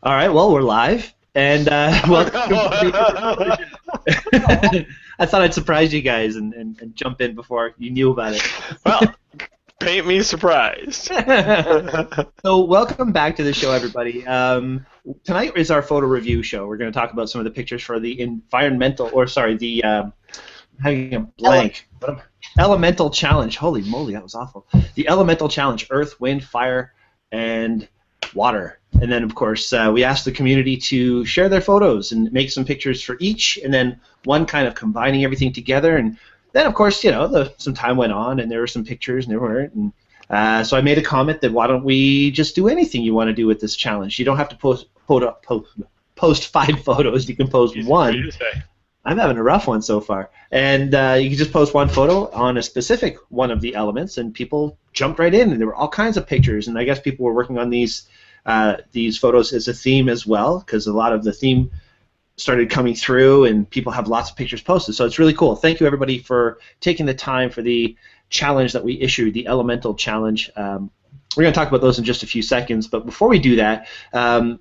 All right, well, we're live, and welcome. I thought I'd surprise you guys and jump in before you knew about it. Well, paint me surprised. So welcome back to the show, everybody. Tonight is our photo review show. We're going to talk about some of the pictures for the having a blank. Elemental challenge. Holy moly, that was awful. The elemental challenge: earth, wind, fire, and water. And then, of course, we asked the community to share their photos and make some pictures for each, and then one kind of combining everything together. And then, of course, some time went on, and there were some pictures, and there weren't. And so I made a comment that why don't we just do anything you want to do with this challenge? You don't have to post 5 photos. You can post one. I'm having a rough one so far. And you can just post one photo on a specific one of the elements, and people jumped right in, and there were all kinds of pictures. And I guess people were working on these photos as a theme as well, because a lot of the theme started coming through, and people have lots of pictures posted. So it's really cool. Thank you, everybody, for taking the time for the challenge that we issued, the Elemental Challenge. We're going to talk about those in just a few seconds, but before we do that,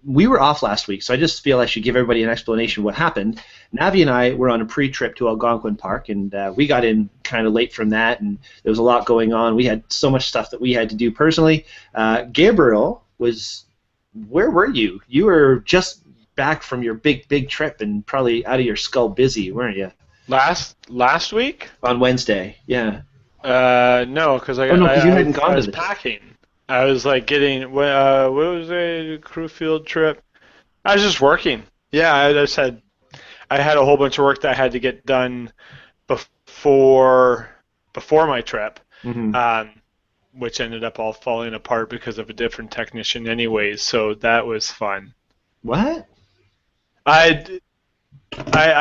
we were off last week, so I just feel I should give everybody an explanation of what happened. Navi and I were on a pre-trip to Algonquin Park, and we got in kind of late from that, and there was a lot going on. We had so much stuff that we had to do personally. Gabriel was... Where were you? You were just back from your big trip and probably out of your skull busy, weren't you? Last week? On Wednesday, yeah. No, because I was packing. I was like getting what was a crew field trip? I was just working. Yeah, I had a whole bunch of work that I had to get done before my trip. Mm-hmm. Which ended up all falling apart because of a different technician anyways, so that was fun. What? I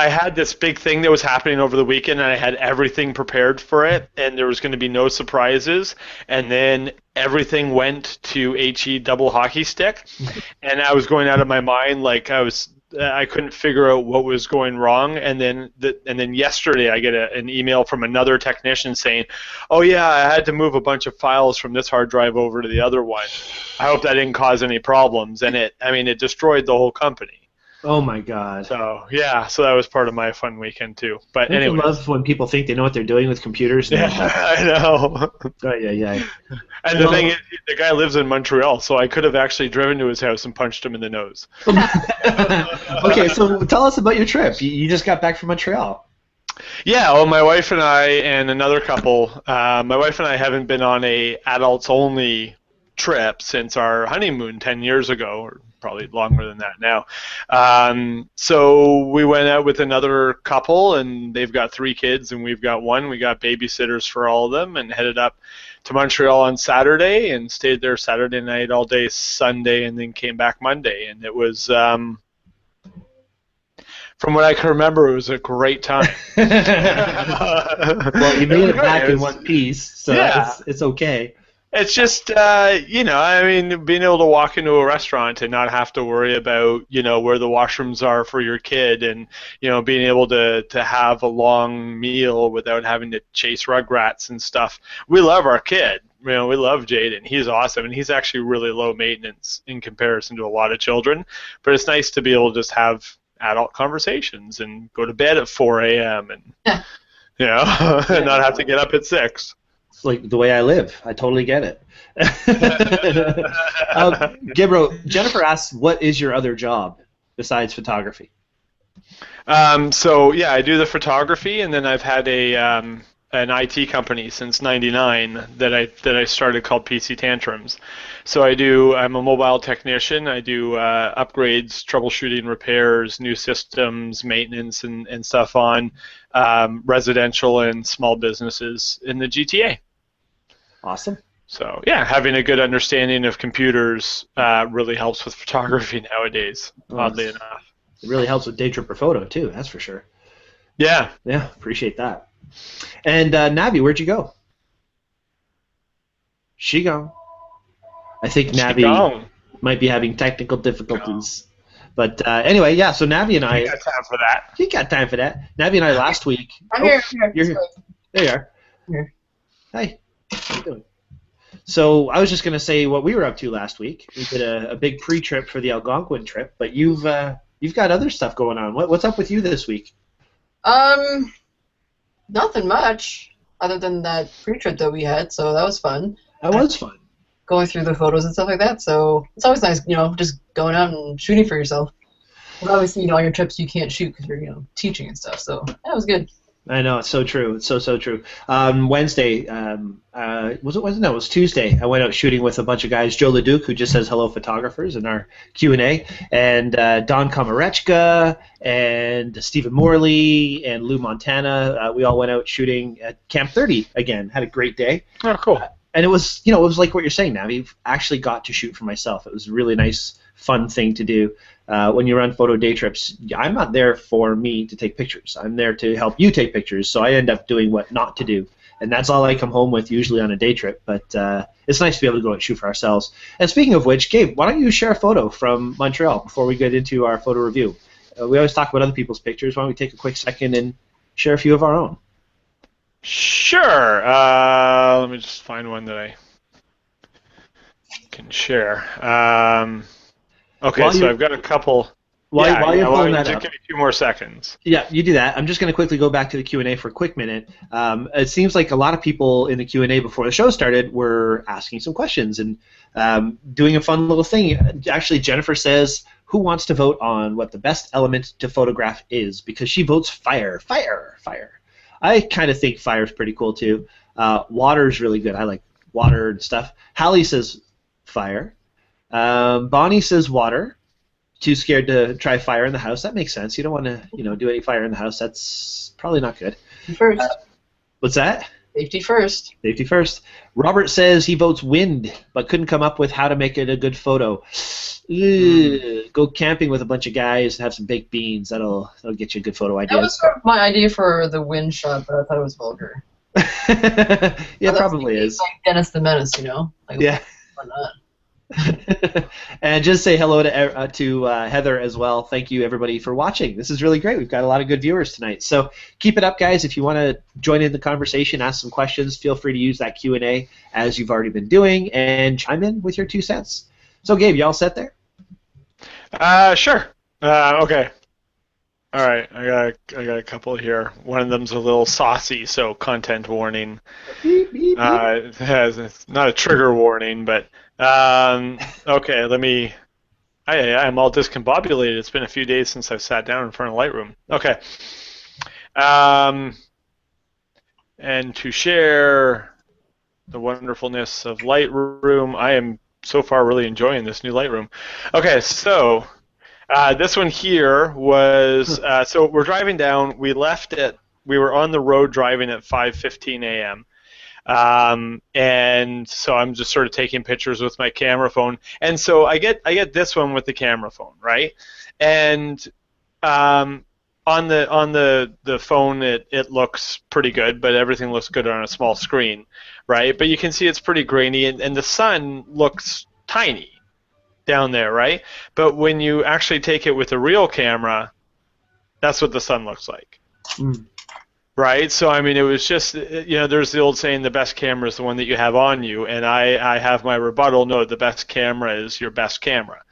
had this big thing that was happening over the weekend, and I had everything prepared for it, and there was going to be no surprises, and then everything went to HE double hockey stick, and I was going out of my mind, like I couldn't figure out what was going wrong, and then yesterday I get an email from another technician saying, "Oh yeah, I had to move a bunch of files from this hard drive over to the other one. I hope that didn't cause any problems." And it destroyed the whole company. Oh my God. So yeah, so that was part of my fun weekend too. But anyway, I love when people think they know what they're doing with computers. Yeah, I know. Oh, yeah. And the thing is, the guy lives in Montreal, so I could have actually driven to his house and punched him in the nose. Okay, so tell us about your trip. You just got back from Montreal. Yeah, well, my wife and I and another couple. My wife and I haven't been on a adults-only trip since our honeymoon 10 years ago, or probably longer than that now. So we went out with another couple, and they've got 3 kids, and we've got 1. We got babysitters for all of them, and headed up to Montreal on Saturday, and stayed there Saturday night all day Sunday, and then came back Monday. And it was, from what I can remember, it was a great time. Well, you made it back in one piece, so yeah. It's okay. It's just, being able to walk into a restaurant and not have to worry about, where the washrooms are for your kid, and, being able to have a long meal without having to chase rugrats and stuff. We love our kid. We love Jaden. He's awesome, and he's actually really low maintenance in comparison to a lot of children. But it's nice to be able to just have adult conversations and go to bed at 4 a.m. and, and not have to get up at 6. Like the way I live. I totally get it. Gabriel, Jennifer asks, what is your other job besides photography? So yeah, I do the photography, and then I've had an IT company since '99 that I started called PC Tantrums. So I'm a mobile technician. I do upgrades, troubleshooting, repairs, new systems, maintenance, and stuff on residential and small businesses in the GTA. Awesome. So yeah, having a good understanding of computers really helps with photography nowadays, oddly enough. It really helps with Daytripper photo too, that's for sure. Yeah. Yeah, appreciate that. And Navi, where'd you go? She gone. I think Navi might be having technical difficulties. But anyway, yeah, so Navi and I... You got time for that. You got time for that. Navi and I last week... I'm here. You're here. There you are. Here. Hey. How you doing? So I was just going to say what we were up to last week. We did a big pre-trip for the Algonquin trip, but you've got other stuff going on. What's up with you this week? Nothing much other than that pre-trip that we had, so that was fun. That was fun. Going through the photos and stuff like that, so it's always nice, just going out and shooting for yourself. But obviously, on your trips you can't shoot because you're, teaching and stuff, so that was good. I know, it's so true. It's so true. Wednesday, was it Wednesday? No, it was Tuesday. I went out shooting with a bunch of guys. Joe Leduc, who just says hello photographers in our Q&A, and Don Komarechka, and Stephen Morley, and Lou Montana. We all went out shooting at Camp 30 again. Had a great day. Oh, cool. And it was, it was like what you're saying now. I've actually got to shoot for myself. It was a really nice, fun thing to do. When you run photo day trips, I'm not there for me to take pictures. I'm there to help you take pictures, so I end up doing what not to do. And that's all I come home with usually on a day trip. But it's nice to be able to go and shoot for ourselves. And speaking of which, Gabe, why don't you share a photo from Montreal before we get into our photo review? We always talk about other people's pictures. Why don't we take a quick second and share a few of our own? Sure. Let me just find one that I can share. Okay, so I've got a couple. While you're pulling that up, give me a few more seconds. Yeah, you do that. I'm just going to quickly go back to the Q&A for a quick minute. It seems like a lot of people in the Q&A before the show started were asking some questions and doing a fun little thing. Actually, Jennifer says, who wants to vote on what the best element to photograph is? Because she votes fire. Fire. Fire. I kind of think fire is pretty cool, too. Water is really good. I like water and stuff. Hallie says fire. Bonnie says water. Too scared to try fire in the house. That makes sense. You don't want to, do any fire in the house. That's probably not good. First. What's that? Safety first. Safety first. Robert says he votes wind, but couldn't come up with how to make it a good photo. Go camping with a bunch of guys and have some baked beans. That'll get you a good photo idea. That was sort of my idea for the wind shot, but I thought it was vulgar. Yeah, probably is. Like Dennis the Menace, Like, yeah. Why not? And just say hello to Heather as well. Thank you, everybody, for watching. This is really great. We've got a lot of good viewers tonight. So keep it up, guys. If you want to join in the conversation, ask some questions, feel free to use that Q&A as you've already been doing, and chime in with your 2 cents. So, Gabe, you all set there? Sure. Okay. All right. I got a couple here. One of them's a little saucy, so content warning. Beep, beep, beep. It's not a trigger warning, but okay. Let me. I'm all discombobulated. It's been a few days since I've sat down in front of Lightroom. Okay. And to share the wonderfulness of Lightroom, I am so far really enjoying this new Lightroom. Okay, so. This one here was, so we're driving down, we were on the road driving at 5:15 a.m. And so I'm just sort of taking pictures with my camera phone. And so I get this one with the camera phone, right? And on the phone it looks pretty good, but everything looks good on a small screen, right? But you can see it's pretty grainy, and the sun looks tiny down there, right? But when you actually take it with a real camera, that's what the sun looks like. Right? So, I mean, it was just, there's the old saying, the best camera is the one that you have on you, and I have my rebuttal, no, the best camera is your best camera.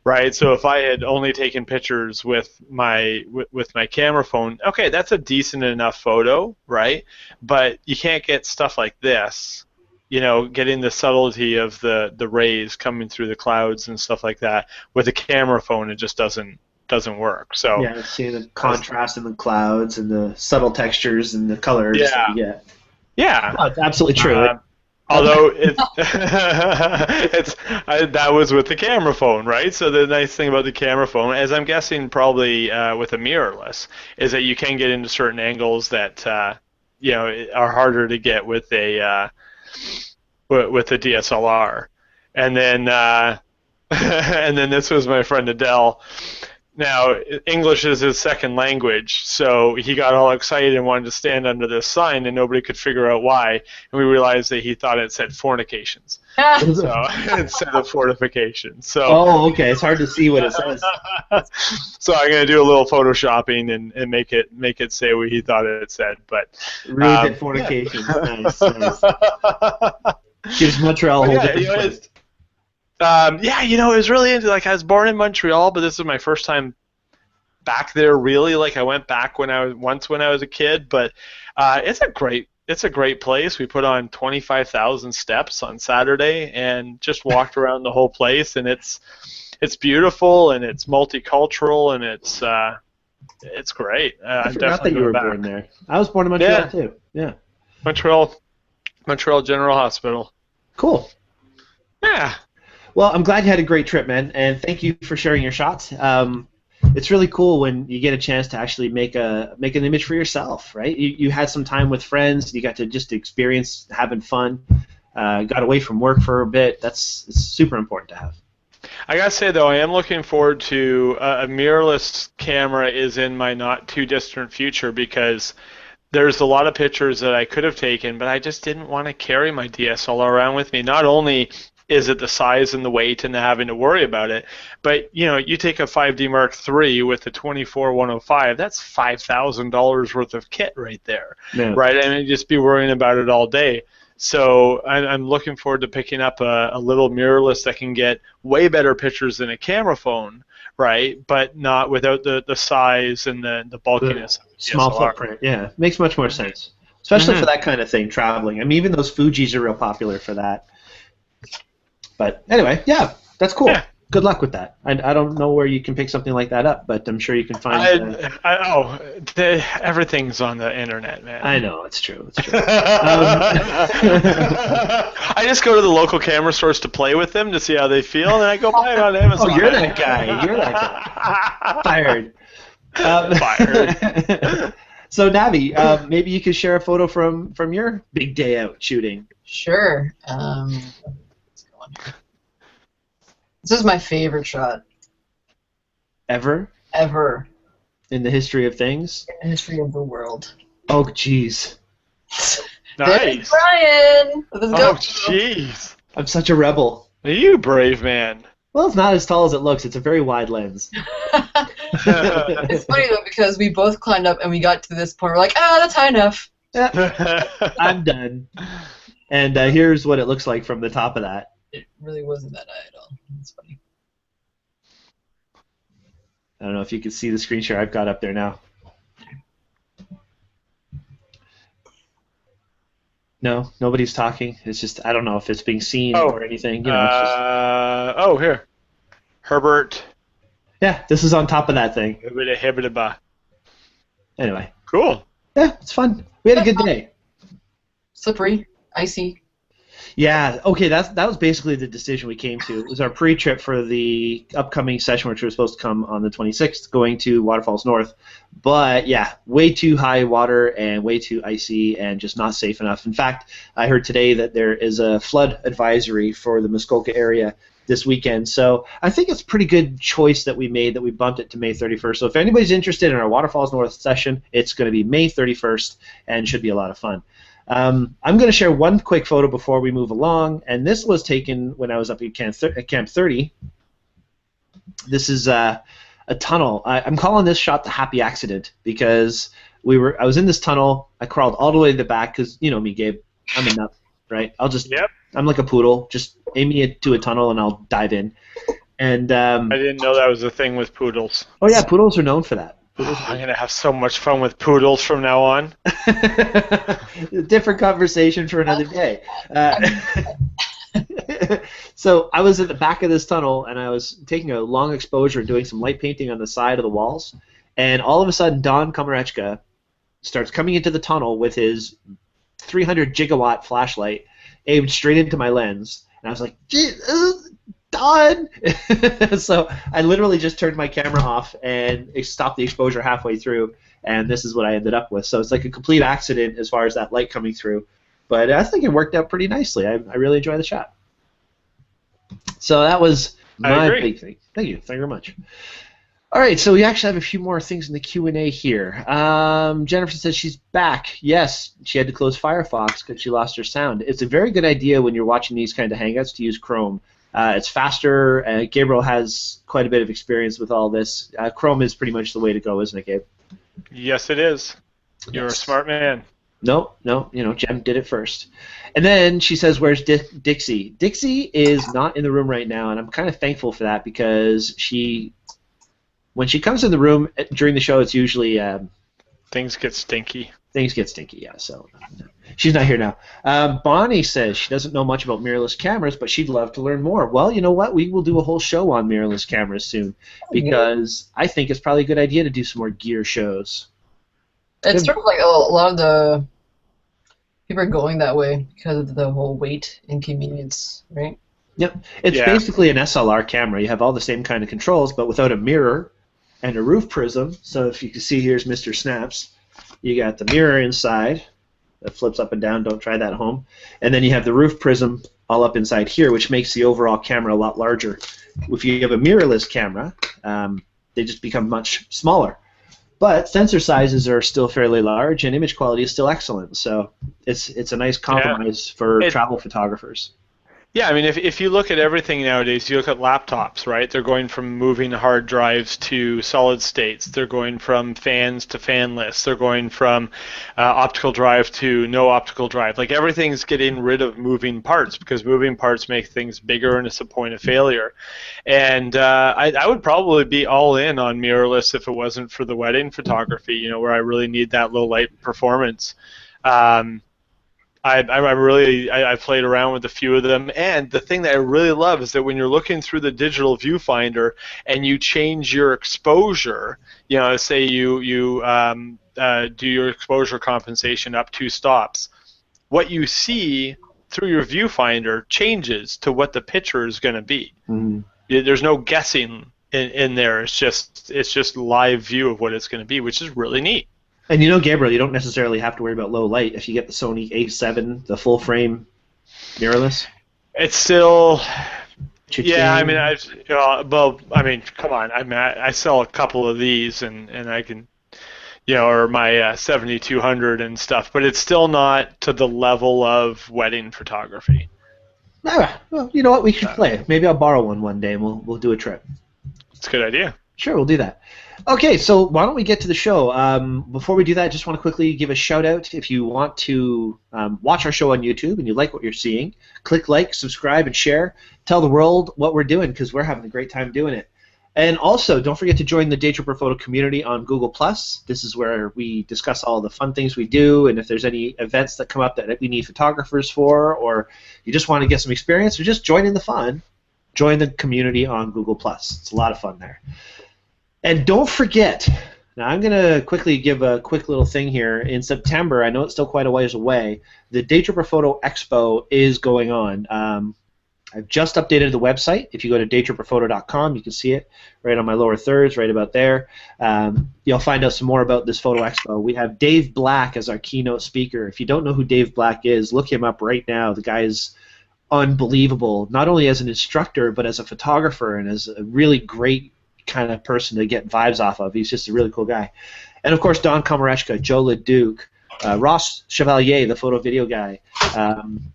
Right? So if I had only taken pictures with my camera phone, okay, that's a decent enough photo, right? But you can't get stuff like this, getting the subtlety of the rays coming through the clouds and stuff like that. With a camera phone, it just doesn't work. So yeah, seeing the contrast in the clouds and the subtle textures and the colors. Yeah. Yeah. No, it's absolutely true. Although that was with the camera phone, right? So the nice thing about the camera phone, as I'm guessing probably with a mirrorless, is that you can get into certain angles that are harder to get with a DSLR. And then and then this was my friend Adele. Now, English is his second language, so he got all excited and wanted to stand under this sign, and nobody could figure out why. And we realized that he thought it said fornications, so instead of fortifications. So. Oh, okay. It's hard to see what it says. So I'm gonna do a little photoshopping and make it say what he thought it said. But really did fornications. Nice. Gives Montreal a whole Yeah, different twist. yeah, it was really like I was born in Montreal, but this is my first time back there. Really, like I went back when I was a kid, but it's a great place. We put on 25,000 steps on Saturday and just walked around the whole place, and it's beautiful and it's multicultural and it's great. I I'm forgot definitely that you were going born back. there. I was born in Montreal too. Yeah. Montreal General Hospital. Cool. Yeah. Well, I'm glad you had a great trip, man, and thank you for sharing your shots. It's really cool when you get a chance to actually make an image for yourself, right? You had some time with friends, you got to just experience having fun, got away from work for a bit. It's super important to have. I gotta say though, I am looking forward to a mirrorless camera is in my not too distant future, because there's a lot of pictures that I could have taken, but I just didn't want to carry my DSLR around with me. Not only is it the size and the weight and having to worry about it, but you take a 5D Mark III with the 24-105, that's $5,000 worth of kit right there, Yeah. right? I mean, just be worrying about it all day. So I'm looking forward to picking up a little mirrorless that can get way better pictures than a camera phone, right? But not without the size and the bulkiness. Small DSLR. footprint, yeah. Makes much more sense. Especially for that kind of thing, traveling. I mean, even those Fujis are real popular for that. But anyway, yeah, that's cool. Yeah. Good luck with that. I don't know where you can pick something like that up, but I'm sure you can find. Everything's on the internet, man. I know, it's true. It's true. I just go to the local camera stores to play with them to see how they feel, and I go buy it on Amazon. Oh, you're that guy. You're that guy. Fired. Fired. So, Navi, maybe you could share a photo from your big day out shooting. Sure. Let's go on here. This is my favorite shot. Ever? Ever. In the history of things? In the history of the world. Oh, jeez. There's Brian! Let's go. Oh, jeez. I'm such a rebel. Are you brave man? Well, it's not as tall as it looks. It's a very wide lens. It's funny, though, because we both climbed up and we got to this point. We're like, that's high enough. I'm done. And here's what it looks like from the top of that. It really wasn't that high at all. It's funny. I don't know if you can see the screen share I've got up there now. No, nobody's talking. It's just, I don't know if it's being seen or anything. It's just... Here. Herbert. Yeah, this is on top of that thing. Anyway. Cool. Yeah, it's fun. We had a good day. Slippery, icy. Yeah, okay, that was basically the decision we came to. It was our pre-trip for the upcoming session, which was supposed to come on the 26th, going to Waterfalls North. But, yeah, way too high water and way too icy and just not safe enough. In fact, I heard today that there is a flood advisory for the Muskoka area this weekend. So I think it's a pretty good choice that we made, that we bumped it to May 31st. So if anybody's interested in our Waterfalls North session, it's going to be May 31st and should be a lot of fun. I'm going to share one quick photo before we move along, and this was taken when I was up at Camp 30. This is a tunnel. I'm calling this shot the happy accident because I was in this tunnel. I crawled all the way to the back because, you know me, Gabe, I'm a nut, right? I'm like a poodle. Just aim me to a tunnel and I'll dive in. And I didn't know that was a thing with poodles. Oh yeah, poodles are known for that. I'm going to have so much fun with poodles from now on. Different conversation for another day. So I was at the back of this tunnel, and I was taking a long exposure, doing some light painting on the side of the walls, and all of a sudden Don Komarechka starts coming into the tunnel with his 300 gigawatt flashlight aimed straight into my lens, and I was like, Don! So I literally just turned my camera off and stopped the exposure halfway through, and this is what I ended up with. So it's like a complete accident as far as that light coming through, but I think it worked out pretty nicely. I really enjoyed the shot. So that was my big thing. Thank you very much. All right, so we actually have a few more things in the Q&A here. Jennifer says she's back. Yes, she had to close Firefox because she lost her sound. It's a very good idea when you're watching these kind of hangouts to use Chrome. It's faster. Gabriel has quite a bit of experience with all this. Chrome is pretty much the way to go, isn't it, Gabe? Yes, it is. You're a smart man. No, Jem did it first. And then she says, where's Dixie? Dixie is not in the room right now, and I'm kind of thankful for that because when she comes in the room during the show, it's usually Things get stinky. things get stinky, yeah, so she's not here now. Bonnie says she doesn't know much about mirrorless cameras, but she'd love to learn more. Well, you know what? We will do a whole show on mirrorless cameras soon because I think it's probably a good idea to do some more gear shows. It's sort of like a lot of the people are going that way because of the whole weight inconvenience, right? Yep. It's basically an SLR camera. You have all the same kind of controls, but without a mirror and a roof prism. So if you can see, here's Mr. Snaps. You got the mirror inside that flips up and down. Don't try that at home. And then you have the roof prism all up inside here, which makes the overall camera a lot larger. If you have a mirrorless camera, they just become much smaller. But sensor sizes are still fairly large, and image quality is still excellent. So it's a nice compromise for travel photographers. Yeah, I mean, if you look at everything nowadays, you look at laptops, right? They're going from moving hard drives to solid states. They're going from fans to fanless. They're going from optical drive to no optical drive. Like, everything's getting rid of moving parts because moving parts make things bigger and it's a point of failure. And I would probably be all in on mirrorless if it wasn't for the wedding photography, where I really need that low light performance. I've played around with a few of them, and the thing that I really love is that when you're looking through the digital viewfinder and you change your exposure, say you do your exposure compensation up 2 stops, what you see through your viewfinder changes to what the picture is going to be. Mm-hmm. There's no guessing in there. It's just live view of what it's going to be, which is really neat. And Gabriel, you don't necessarily have to worry about low light if you get the Sony A7, the full frame mirrorless. It's still, Cha-ching. Yeah. I mean, come on. I sell a couple of these, and I can, or my 7200 and stuff, but it's still not to the level of wedding photography. Well, you know what? We should play. Maybe I'll borrow one day, and we'll do a trip. It's a good idea. Sure, we'll do that. Okay, so why don't we get to the show? Before we do that, I just want to quickly give a shout-out. If you want to watch our show on YouTube and you like what you're seeing, click like, subscribe, and share. Tell the world what we're doing because we're having a great time doing it. And also, don't forget to join the Daytripper Photo community on Google+. This is where we discuss all the fun things we do, and if there's any events that come up that we need photographers for, or you just want to get some experience, or just join in the fun, join the community on Google+. It's a lot of fun there. And don't forget, now I'm going to quickly give a quick little thing here. In September, I know it's still quite a ways away, the Daytripper Photo Expo is going on. I've just updated the website. If you go to daytripperphoto.com, you can see it right on my lower thirds, right about there. You'll find out some more about this Photo Expo. We have Dave Black as our keynote speaker. If you don't know who Dave Black is, look him up right now. The guy is unbelievable, not only as an instructor, but as a photographer and as a really great kind of person to get vibes off of. He's just a really cool guy. And of course, Don Komarechka, Joe LeDuc, Ross Chevalier, the photo video guy,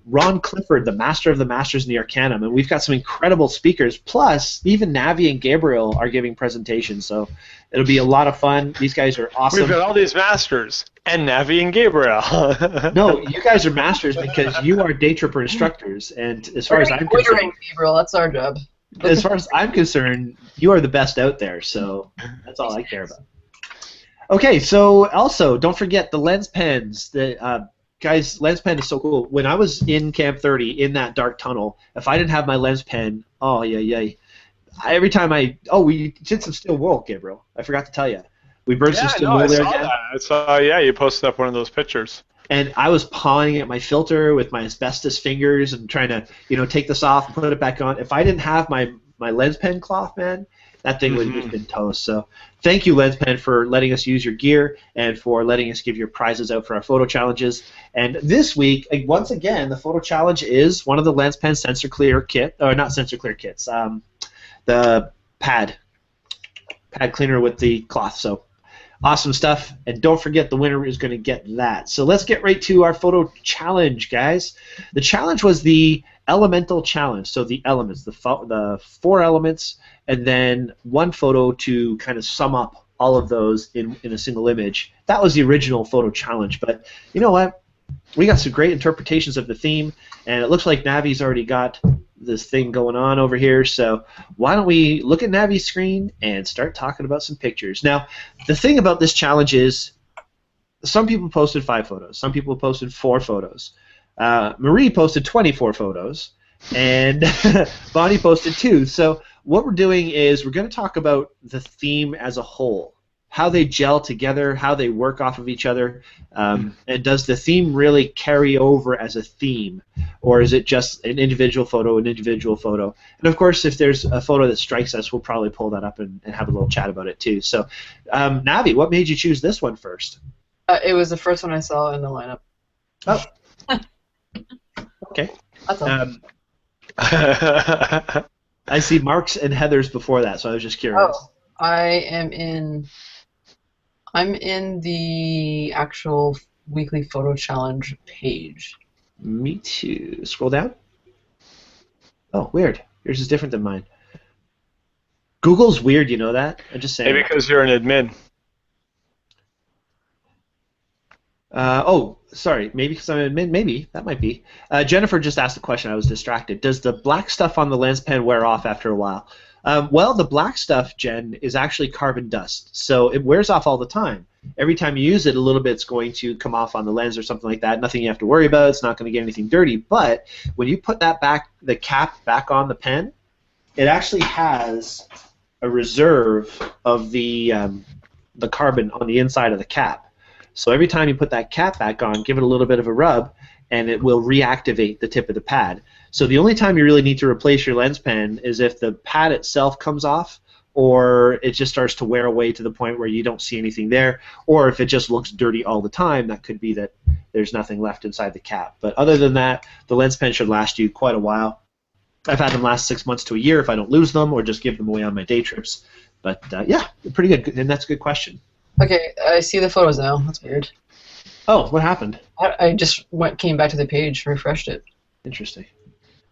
Ron Clifford, the master of the masters in the Arcanum, and we've got some incredible speakers. Plus, even Navi and Gabriel are giving presentations, so it'll be a lot of fun. These guys are awesome. We've got all these masters, and Navi and Gabriel. No, you guys are masters because you are Daytripper instructors, and as far as I'm concerned, Gabriel, that's our job. As far as I'm concerned, you are the best out there, so that's all I care about. Okay, so also, don't forget the lens pens. Guys, lens pen is so cool. When I was in Camp 30 in that dark tunnel, if I didn't have my lens pen, every time we did some still wool, Gabriel. I forgot to tell you. We burned some still wool there again. I saw, you posted up one of those pictures. And I was pawing at my filter with my asbestos fingers and trying to, take this off and put it back on. If I didn't have my lens pen cloth, man, that thing would have just been toast. So thank you, Lens Pen, for letting us use your gear and for letting us give your prizes out for our photo challenges. And this week, once again, the photo challenge is one of the Lens Pen sensor clear kit, or not sensor clear kits, the pad cleaner with the cloth. So awesome stuff. And don't forget, the winner is going to get that. So let's get right to our photo challenge, guys. The challenge was the elemental challenge. So the elements, the 4 elements, and then one photo to kind of sum up all of those in a single image. That was the original photo challenge. But you know what? we got some great interpretations of the theme, and it looks like Navi's already got this thing going on over here, so why don't we look at Navi's screen and start talking about some pictures. Now, the thing about this challenge is some people posted 5 photos, some people posted 4 photos. Marie posted 24 photos, and Bonnie posted 2. So what we're doing is we're going to talk about the theme as a whole, how they gel together, how they work off of each other, and does the theme really carry over as a theme, or is it just an individual photo, And of course, if there's a photo that strikes us, we'll probably pull that up and have a little chat about it too. So, Navi, what made you choose this one first? It was the first one I saw in the lineup. Oh. Okay. That's all. I see Mark's and Heather's before that, so I was just curious. Oh, I'm in the actual weekly photo challenge page. Me too. Scroll down. Oh, weird. Yours is different than mine. Google's weird, you know that? I'm just saying. Maybe because you're an admin. Oh, sorry. Maybe because I'm an admin. Maybe. That might be. Jennifer just asked a question. I was distracted. Does the black stuff on the lens pen wear off after a while? Well, the black stuff, Jen, is actually carbon dust. So it wears off all the time. Every time you use it, a little bit's going to come off on the lens or something like that. Nothing you have to worry about. It's not going to get anything dirty. But when you put that the cap back on the pen, it actually has a reserve of the carbon on the inside of the cap. So every time you put that cap back on, give it a little bit of a rub, and it will reactivate the tip of the pad. So the only time you really need to replace your lens pen is if the pad itself comes off, or it just starts to wear away to the point where you don't see anything there, or if it just looks dirty all the time, that could be that there's nothing left inside the cap. But other than that, the lens pen should last you quite a while. I've had them last 6 months to a year if I don't lose them, or just give them away on my day trips. But yeah, pretty good, and that's a good question. Okay, I see the photos now. That's weird. Oh, what happened? I just came back to the page, refreshed it. Interesting.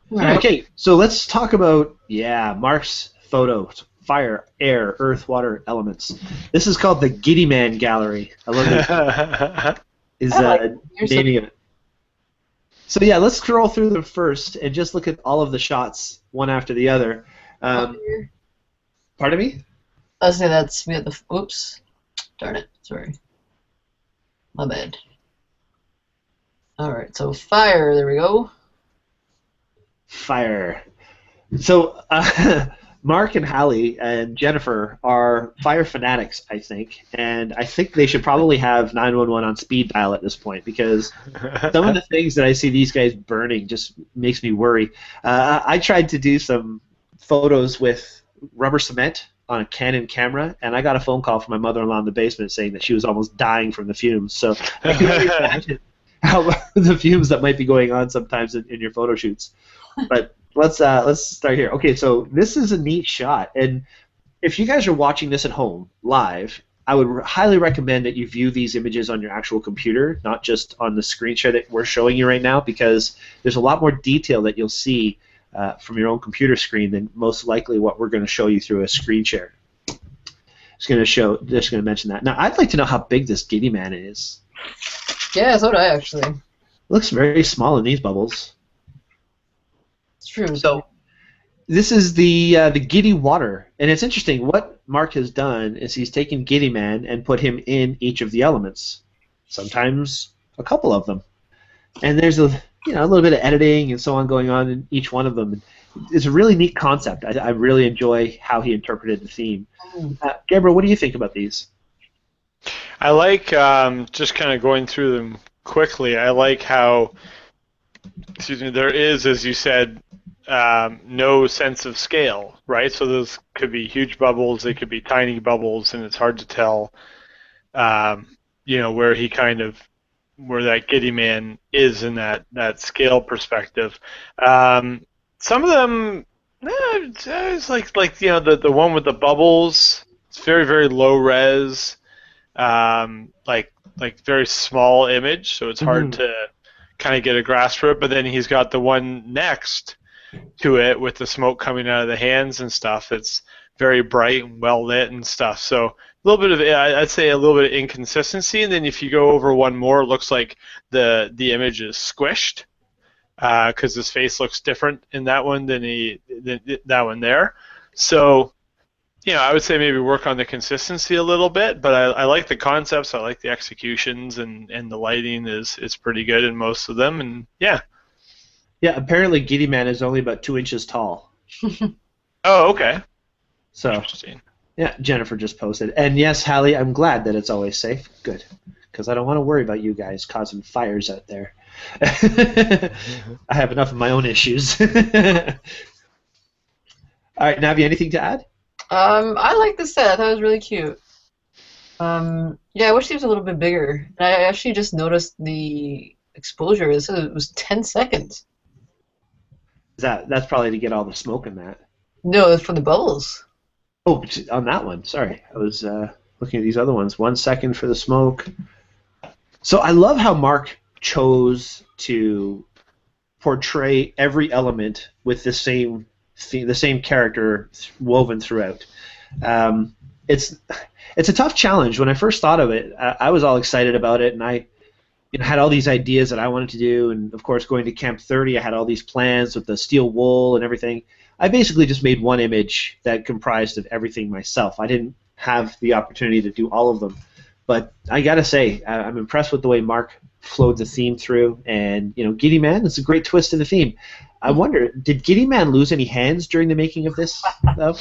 Right. Okay, so let's talk about, Mark's photos. Fire, air, earth, water, elements. This is called the Giddy Man Gallery. I love it. Naming it. So yeah, let's scroll through them first and just look at all of the shots, one after the other. Pardon me? I'll say that's, we had the, oops. Darn it, sorry. My bad. Alright, so fire, there we go. Fire. So Mark and Hallie and Jennifer are fire fanatics, I think, and I think they should probably have 911 on speed dial at this point, because some of the things that I see these guys burning just makes me worry. I tried to do some photos with rubber cement on a Canon camera, and I got a phone call from my mother-in-law in the basement saying that she was almost dying from the fumes. So I can only imagine how the fumes that might be going on sometimes in your photo shoots. But let's start here. Okay, so this is a neat shot, and if you guys are watching this at home live, I would highly recommend that you view these images on your actual computer, not just on the screen share that we're showing you right now, because there's a lot more detail that you'll see from your own computer screen than most likely what we're going to show you through a screen share. Just going to mention that. Now, I'd like to know how big this Giddy Man is. Yeah, so do I, actually. It looks very small in these bubbles. It's true. So this is the Giddy Water, and it's interesting. What Mark has done is he's taken Giddy Man and put him in each of the elements, sometimes a couple of them, and there's a little bit of editing and so on going on in each one of them. It's a really neat concept. I really enjoy how he interpreted the theme. Gabriel, what do you think about these? I like, just kind of going through them quickly, I like how, there is, as you said, no sense of scale, right? So those could be huge bubbles, they could be tiny bubbles, and it's hard to tell, where that Giddy Man is in that scale perspective. Some of them, it's like the one with the bubbles. It's very, very low res, like very small image, so it's hard to kind of get a grasp for it. But then he's got the one next, to it with the smoke coming out of the hands and stuff. It's very bright and well lit and stuff. So a little bit of, I'd say a little bit of inconsistency. And then if you go over one more, it looks like the image is squished because his face looks different in that one than that one there. So, I would say maybe work on the consistency a little bit, but I like the concepts. I like the executions, and the lighting is pretty good in most of them. And yeah. Yeah, apparently Giddy Man is only about 2 inches tall. Oh, okay. So, interesting. Yeah, Jennifer just posted. And yes, Hallie, I'm glad that it's always safe. Good. Because I don't want to worry about you guys causing fires out there. I have enough of my own issues. All right, Navi, anything to add? I like the set. I thought it was really cute. Yeah, I wish he was a little bit bigger. I actually just noticed the exposure. It said it was 10 seconds. That's probably to get all the smoke in that. No, it's for the bubbles. Oh, on that one. Sorry. I was looking at these other ones. 1 second for the smoke. So I love how Mark chose to portray every element with the same character woven throughout. It's a tough challenge. When I first thought of it, I was all excited about it, and I had all these ideas that I wanted to do, and of course going to Camp 30 I had all these plans with the steel wool and everything. I basically just made one image that comprised of everything myself. I didn't have the opportunity to do all of them. But I gotta say, I'm impressed with the way Mark flowed the theme through, and Giddy Man is a great twist to the theme. I wonder, did Giddy Man lose any hands during the making of this, though?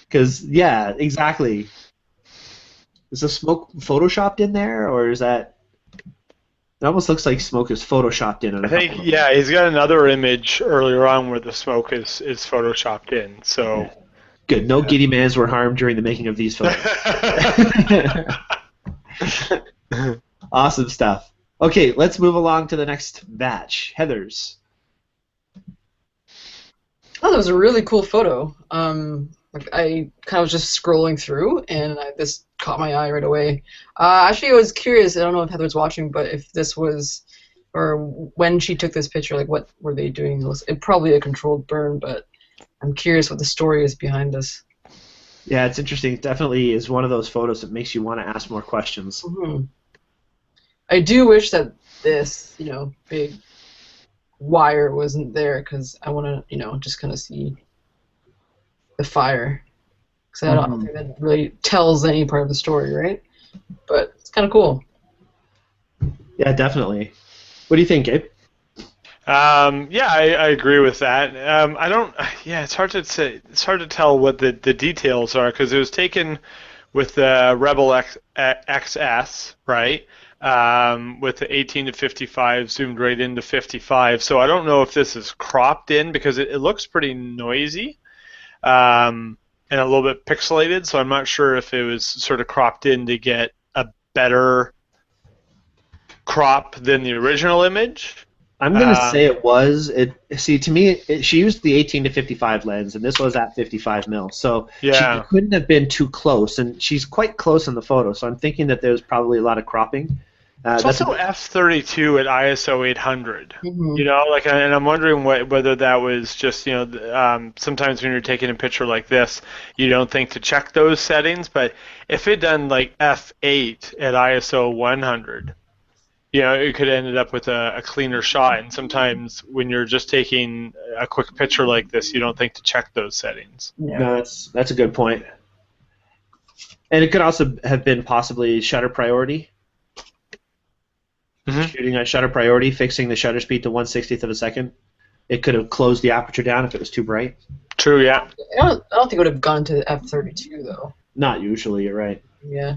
Because yeah, exactly. Is the smoke photoshopped in there, or is that? It almost looks like smoke is photoshopped in. I think he's got another image earlier on where the smoke is photoshopped in. So. Yeah. Good. No Giddy Mans were harmed during the making of these photos. Awesome stuff. Okay, let's move along to the next batch. Heather's. Oh, that was a really cool photo. I kind of was just scrolling through, and this caught my eye right away. Actually, I was curious. I don't know if Heather's watching, but if this was, or when she took this picture, like what were they doing? It was probably a controlled burn, but I'm curious what the story is behind this. Yeah, it's interesting. It definitely is one of those photos that makes you want to ask more questions. Mm-hmm. I do wish that this, big wire wasn't there, because I want to, just kind of see the fire. Because I don't think that really tells any part of the story, right? But it's kind of cool. Yeah, definitely. What do you think, Gabe? Yeah, I agree with that. I don't. Yeah, it's hard to say. It's hard to tell what the details are, because it was taken with the Rebel XS, right? With the 18 to 55 zoomed right into 55. So I don't know if this is cropped in, because it looks pretty noisy, and a little bit pixelated. So I'm not sure if it was sort of cropped in to get a better crop than the original image. I'm going to say it was. See, to me, she used the 18 to 55 lens, and this was at 55 mil. So she couldn't have been too close, and she's quite close in the photo. So I'm thinking that there's probably a lot of cropping. It's also f32 at ISO 800. Mm-hmm. And I'm wondering whether that was just, sometimes when you're taking a picture like this, you don't think to check those settings. But if it done like f8 at ISO 100. It could have ended up with a cleaner shot, and sometimes when you're just taking a quick picture like this, you don't think to check those settings. Yeah. No, that's a good point. And it could also have been possibly shutter priority. Mm-hmm. Shooting on shutter priority, fixing the shutter speed to 1/60th of a second. It could have closed the aperture down if it was too bright. True, yeah. I don't think it would have gone to f32, though. Not usually, you're right. Yeah.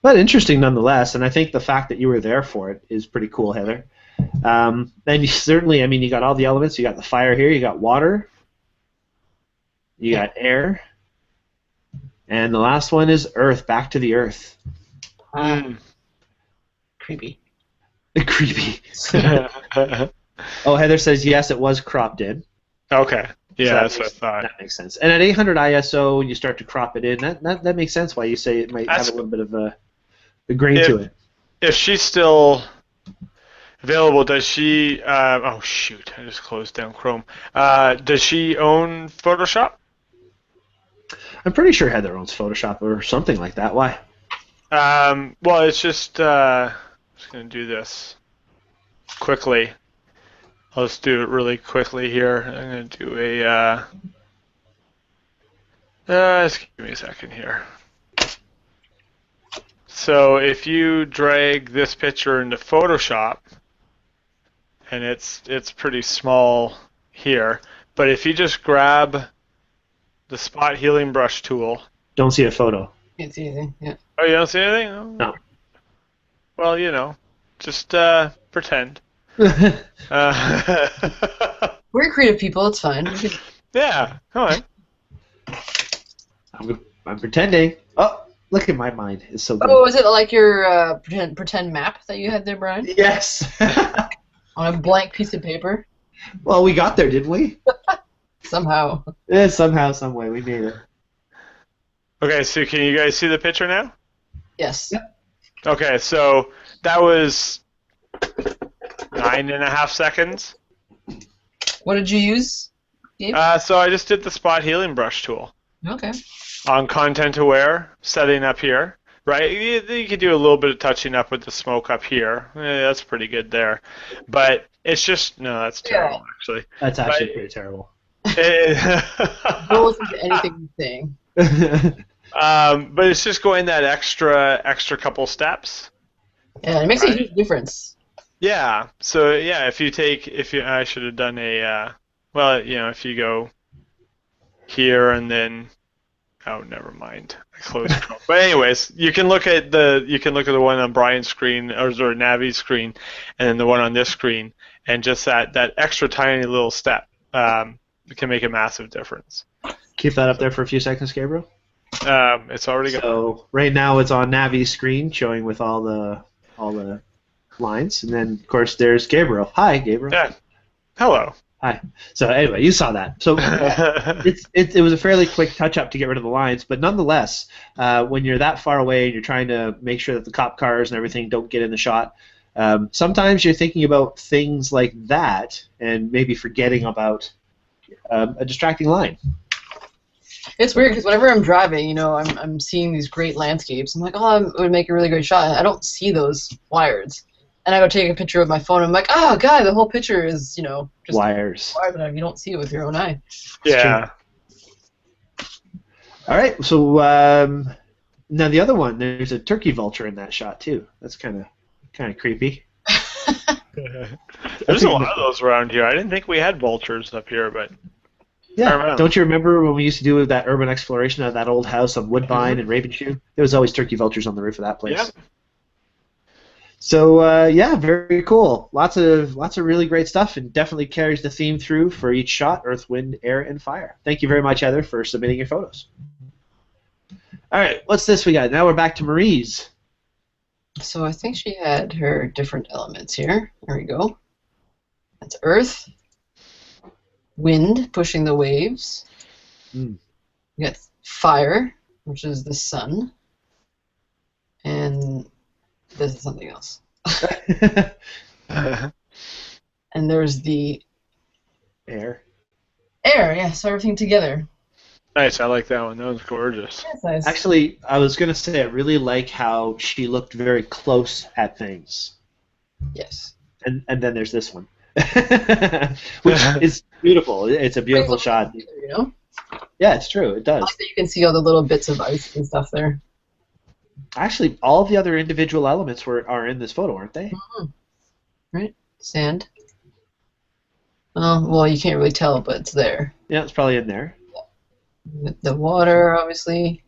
But interesting nonetheless, and I think the fact that you were there for it is pretty cool, Heather. And you certainly, you got all the elements. You got the fire here, you got water, you got air, and the last one is earth, back to the earth. Creepy. Creepy. Oh, Heather says yes, it was cropped in. Okay. Yeah, So that's what I thought. That makes sense. And at 800 ISO, when you start to crop it in, that makes sense why you say it might have a little bit of a grain to it. If she's still available. Does she? Oh shoot! I just closed down Chrome. Does she own Photoshop? I'm pretty sure Heather owns Photoshop or something like that. Why? Well, it's just gonna do this quickly. I'll just do it really quickly here. I'm gonna do a. Just give me a second here. So if you drag this picture into Photoshop, and it's pretty small here, but if you just grab the spot healing brush tool. Don't see a photo. It's easy. Yeah. Oh, you don't see anything? Oh. No. Well, just pretend. We're creative people. It's fine. Yeah, come on. I'm pretending. Oh, look at my mind. It's so good. Oh, is it like your pretend map that you had there, Brian? Yes. On a blank piece of paper? Well, we got there, didn't we? Somehow. Yeah, somehow, some way, we made it. Okay, so can you guys see the picture now? Yes. Yep. Okay, so that was 9.5 seconds. What did you use, Gabe? So I just did the spot healing brush tool. Okay. On content aware, setting up here, right? You could do a little bit of touching up with the smoke up here. That's pretty good there. But it's just, no, that's terrible, actually. That's actually pretty terrible. Don't listen to anything you're saying. But it's just going that extra couple steps. Yeah, it makes a huge difference. Yeah. So yeah, I should have done a, if you go here and then, oh, never mind. I closed Chrome. But anyways, you can look at the one on Brian's screen or Navi's screen, and then the one on this screen, and just that extra tiny little step can make a massive difference. Keep that up there for a few seconds, Gabriel. It's already got. So right now it's on Navi's screen, showing with all the lines, and then of course there's Gabriel. Hi, Gabriel. Yeah. Hello. Hi. So anyway, you saw that. So it was a fairly quick touch-up to get rid of the lines, but nonetheless, when you're that far away and you're trying to make sure that the cop cars and everything don't get in the shot, sometimes you're thinking about things like that and maybe forgetting about a distracting line. It's weird because whenever I'm driving, I'm seeing these great landscapes. I'm like, oh, it would make a really great shot. I don't see those wires. And I go take a picture with my phone. And I'm like, oh, God, the whole picture is, just wires. But you don't see it with your own eye. Yeah. All right. So now the other one, there's a turkey vulture in that shot too. That's kind of creepy. There's a lot of those around here. I didn't think we had vultures up here, but yeah. Don't you remember when we used to do that urban exploration of that old house on Woodbine and Ravenshoe? There was always turkey vultures on the roof of that place. Yep. So yeah, very cool. Lots of really great stuff, and definitely carries the theme through for each shot: earth, wind, air, and fire. Thank you very much, Heather, for submitting your photos. All right, what's this we got? Now we're back to Marie's. So I think she had her different elements here. There we go. That's earth, wind pushing the waves. We got fire, which is the sun, and this is something else. And there's the air. Air, yeah, so everything together. Nice, I like that one. That was gorgeous. That's nice. Actually, I was going to say I really like how she looked very close at things. Yes. And then there's this one, which is beautiful. It's a beautiful shot. Yeah, it's true. It does. I like that you can see all the little bits of ice and stuff there. Actually, all the other individual elements are in this photo, aren't they? Mm-hmm. Right. Sand. Oh, well, you can't really tell, but it's there. Yeah, it's probably in there. The water, obviously.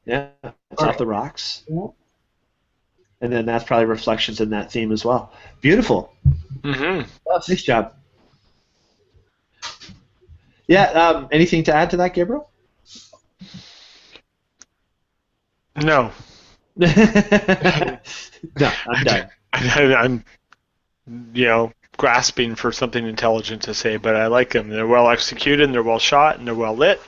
Yeah, it's off the rocks. Yeah. And then that's probably reflections in that theme as well. Beautiful. Mm-hmm. Nice job. Yeah, anything to add to that, Gabriel? No. No, I'm done. I'm, grasping for something intelligent to say, but I like them. They're well executed, and they're well shot, and they're well lit,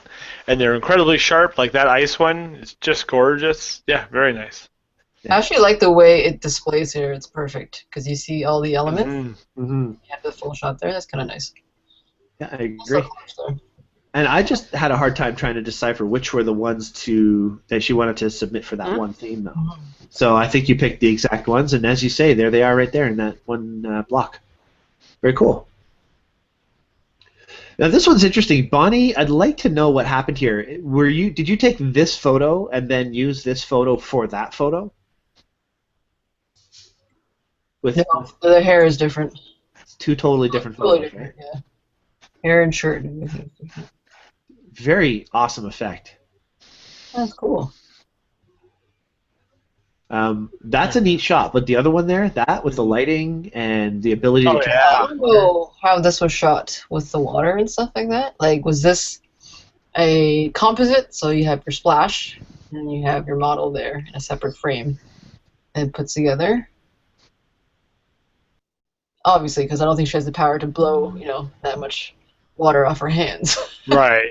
and they're incredibly sharp. Like that ice one is just gorgeous. Yeah, very nice. I actually like the way it displays here. It's perfect because you see all the elements. Mm-hmm. You have the full shot there. That's kind of nice. Yeah, I Also, agree. And I just had a hard time trying to decipher which were the ones that she wanted to submit for that one theme, though. So I think you picked the exact ones, and as you say, there they are right there in that one block. Very cool. Now this one's interesting. Bonnie, I'd like to know what happened here. Did you take this photo and then use this photo for that photo? No, the hair is different. Two totally different Totally photos, different, right? yeah. Hair and shirt and everything. Very awesome effect. That's cool. That's a neat shot, but the other one there, that with the lighting and the ability to I don't know how this was shot with the water and stuff like that. Like, was this a composite? So you have your splash, and you have your model there in a separate frame, and put together. Obviously, because I don't think she has the power to blow, that much water off her hands. Right.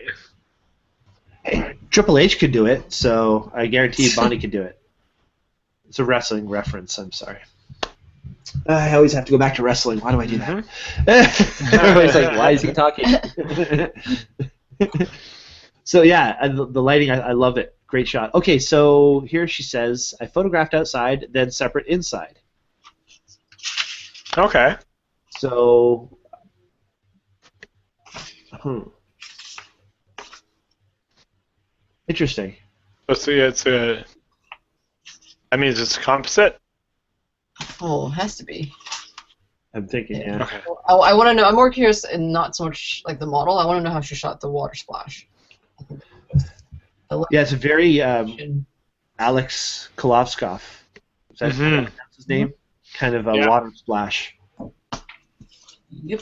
Hey, Triple H could do it, so I guarantee Bonnie could do it. It's a wrestling reference, I'm sorry. I always have to go back to wrestling. Why do I do that? Everybody's like, why is he talking? So yeah, the lighting, I love it. Great shot. Okay, so here she says, I photographed outside, then separate inside. Okay. So, interesting. Let's see, that means it's a composite? Oh, it has to be. I'm thinking, yeah. Okay. I want to know. I'm more curious, and not so much like the model. I want to know how she shot the water splash. Yeah, it's a very Alex Kolovskov. Is that that's his name? Kind of a water splash. Yep.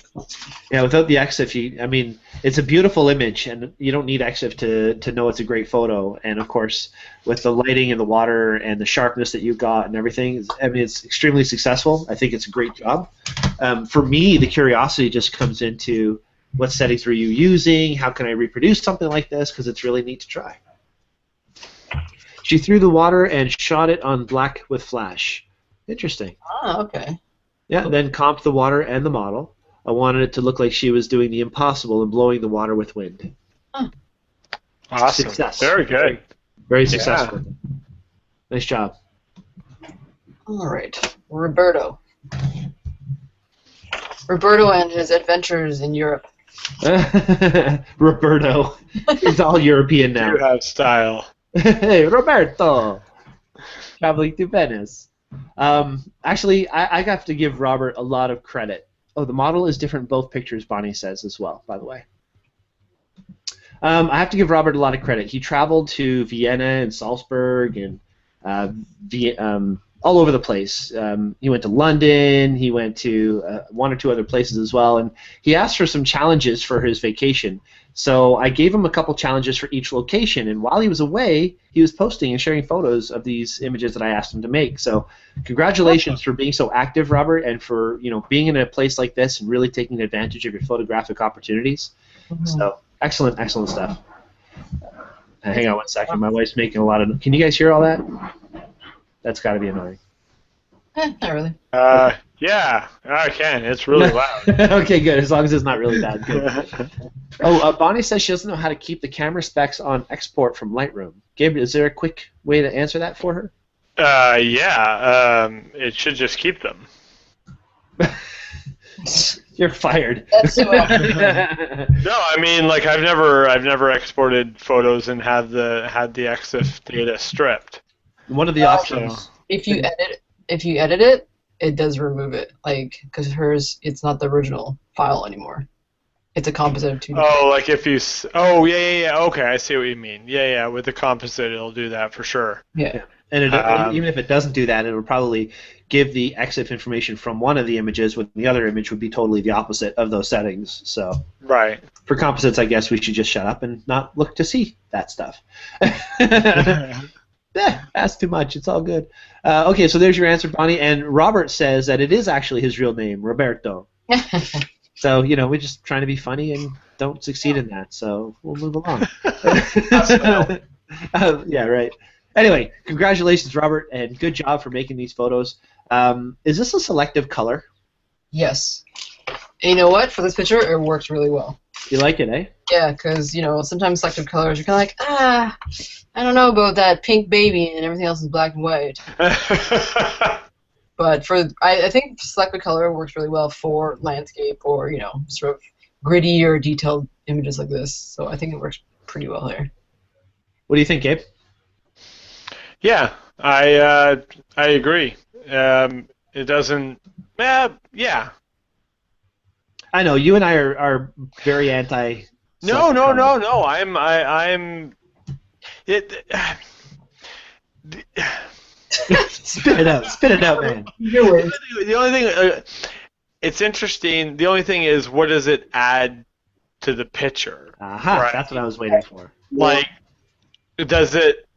Yeah, without the EXIF, it's a beautiful image, and you don't need EXIF to know it's a great photo. And of course, with the lighting and the water and the sharpness that you got and everything, it's extremely successful. I think it's a great job. For me, the curiosity just comes into what settings were you using? How can I reproduce something like this? Because it's really neat to try. She threw the water and shot it on black with flash. Interesting. Ah, okay. Yeah, then comped the water and the model. I wanted it to look like she was doing the impossible and blowing the water with wind. Huh. Awesome. Success. Very good. Very successful. Nice job. All right. Roberto and his adventures in Europe. Roberto. He's all European now. You have style. Hey, Roberto! Traveling to Venice. Actually, I have to give Robert a lot of credit. Oh, the model is different in both pictures, Bonnie says as well, by the way. I have to give Robert a lot of credit. He traveled to Vienna and Salzburg and all over the place. He went to London. He went to one or two other places as well, and he asked for some challenges for his vacation. So I gave him a couple challenges for each location, and while he was away, he was posting and sharing photos of these images that I asked him to make. So congratulations for being so active, Robert, and for being in a place like this and really taking advantage of your photographic opportunities. So excellent stuff. Hang on one second. My wife's making a lot of. Can you guys hear all that? That's got to be annoying. Not really. Yeah, I can. It's really loud. Okay, good. As long as it's not really bad. Good. Bonnie says she doesn't know how to keep the camera specs on export from Lightroom. Gabriel, is there a quick way to answer that for her? It should just keep them. You're fired. That's No, I've never exported photos and had the EXIF data stripped. One of the options. If you edit it, it does remove it, because hers, it's not the original file anymore. It's a composite of two. Oh, like if you. Oh, yeah. Okay, I see what you mean. Yeah. With the composite, it'll do that for sure. Yeah. And even if it doesn't do that, it'll probably give the EXIF information from one of the images, when the other image would be totally the opposite of those settings. So. Right. For composites, I guess we should just shut up and not look to see that stuff. That's too much. It's all good. Okay, so there's your answer, Bonnie. And Robert says that it is actually his real name, Roberto. So, we're just trying to be funny and don't succeed in that. So we'll move along. Yeah, right. Anyway, congratulations, Robert, and good job for making these photos. Is this a selective color? Yes. And you know what? For this picture, it worked really well. You like it, eh? Yeah, because, sometimes selective colors, you're kind of like, I don't know about that pink baby and everything else is black and white. But I think selective color works really well for landscape or, sort of gritty or detailed images like this. So I think it works pretty well here. What do you think, Gabe? Yeah, I agree. It doesn't. Yeah. I know you and I are very anti. No. I'm. It. Spit it out, man. The only thing, it's interesting. The only thing is, what does it add to the picture? Right? That's what I was waiting for. Like, does it?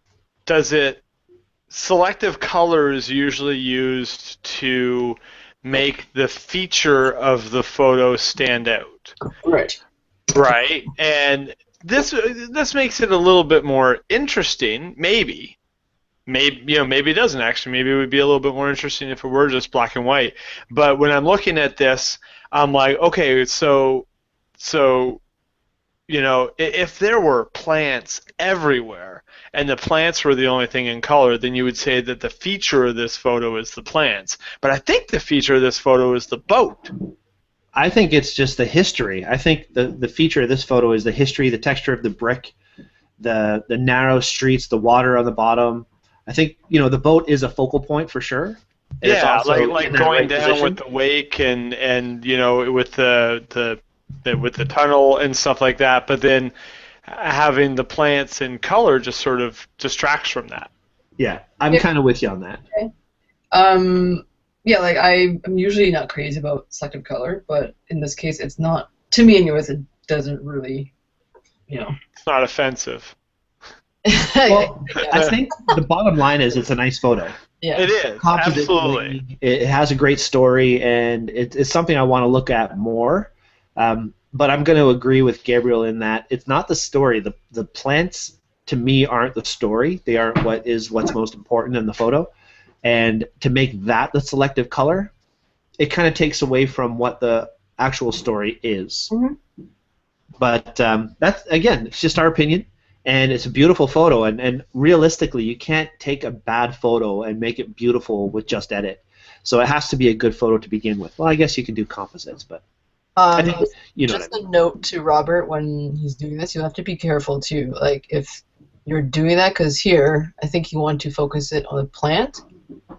Selective color is usually used to make the feature of the photo stand out. Right. Right, and this makes it a little bit more interesting, maybe. Maybe it doesn't actually. Maybe it would be a little bit more interesting if it were just black and white. But when I'm looking at this, I'm like, okay, so if there were plants everywhere and the plants were the only thing in color, then you would say that the feature of this photo is the plants. But I think the feature of this photo is the boat. I think it's just the history. I think the feature of this photo is the history, the texture of the brick, the narrow streets, the water on the bottom. I think the boat is a focal point for sure. Yeah, like going down position with the wake and with the tunnel and stuff like that. But then having the plants in color just sort of distracts from that. Yeah, I'm kind of with you on that. Okay. Yeah, like I'm usually not crazy about selective color, but in this case, it's not. To me, anyways, it doesn't really, It's not offensive. Well, I think the bottom line is it's a nice photo. Yeah. It is, absolutely. It has a great story, and it's something I want to look at more. But I'm going to agree with Gabriel in that it's not the story. The plants, to me, aren't the story. They aren't what's most important in the photo. And to make that the selective color, it kind of takes away from what the actual story is. Mm-hmm. But that's, again, it's just our opinion. And it's a beautiful photo, and realistically, you can't take a bad photo and make it beautiful with just edit. So it has to be a good photo to begin with. Well, I guess you can do composites, but I think, just a note to Robert when he's doing this, you have to be careful too. Like if you're doing that, because here I think you want to focus it on the plant,